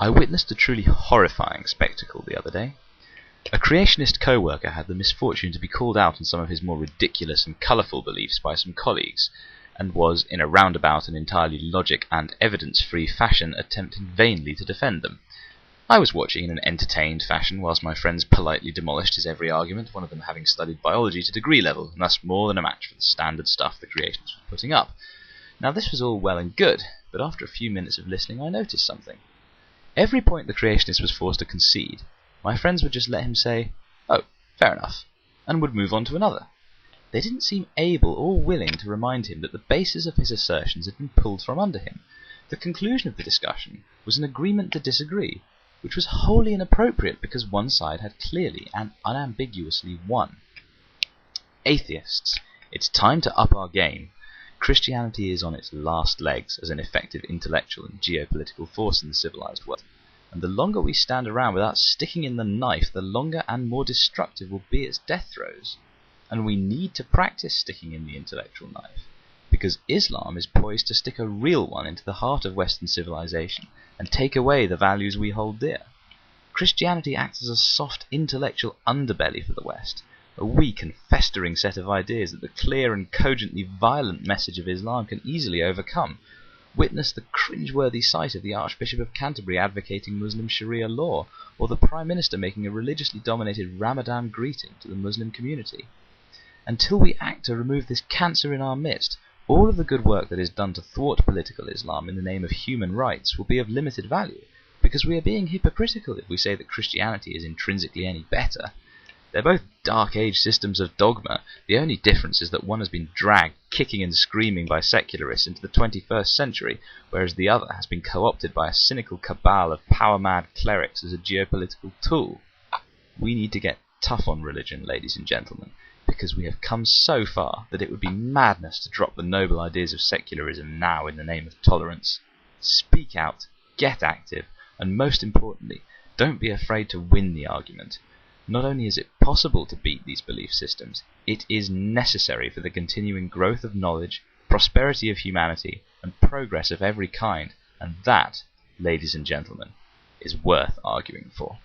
I witnessed a truly horrifying spectacle the other day. A creationist co-worker had the misfortune to be called out on some of his more ridiculous and colourful beliefs by some colleagues, and was, in a roundabout and entirely logic and evidence-free fashion, attempting vainly to defend them. I was watching in an entertained fashion whilst my friends politely demolished his every argument, one of them having studied biology to degree level, and thus more than a match for the standard stuff the creationists were putting up. Now this was all well and good, but after a few minutes of listening I noticed something. Every point the creationist was forced to concede, my friends would just let him say, "Oh, fair enough," and would move on to another. They didn't seem able or willing to remind him that the basis of his assertions had been pulled from under him. The conclusion of the discussion was an agreement to disagree, which was wholly inappropriate because one side had clearly and unambiguously won. Atheists, it's time to up our game. Christianity is on its last legs as an effective intellectual and geopolitical force in the civilized world, and the longer we stand around without sticking in the knife, the longer and more destructive will be its death throes. And we need to practice sticking in the intellectual knife, because Islam is poised to stick a real one into the heart of Western civilization and take away the values we hold dear. Christianity acts as a soft intellectual underbelly for the West, a weak and festering set of ideas that the clear and cogently violent message of Islam can easily overcome. Witness the cringeworthy sight of the Archbishop of Canterbury advocating Muslim Sharia law, or the Prime Minister making a religiously dominated Ramadan greeting to the Muslim community. Until we act to remove this cancer in our midst, all of the good work that is done to thwart political Islam in the name of human rights will be of limited value, because we are being hypocritical if we say that Christianity is intrinsically any better. They're both dark age systems of dogma. The only difference is that one has been dragged kicking and screaming by secularists into the 21st century, whereas the other has been co-opted by a cynical cabal of power-mad clerics as a geopolitical tool. We need to get tough on religion, ladies and gentlemen, because we have come so far that it would be madness to drop the noble ideas of secularism now in the name of tolerance. Speak out, get active, and most importantly, don't be afraid to win the argument. Not only is it possible to beat these belief systems, it is necessary for the continuing growth of knowledge, prosperity of humanity, and progress of every kind, and that, ladies and gentlemen, is worth arguing for.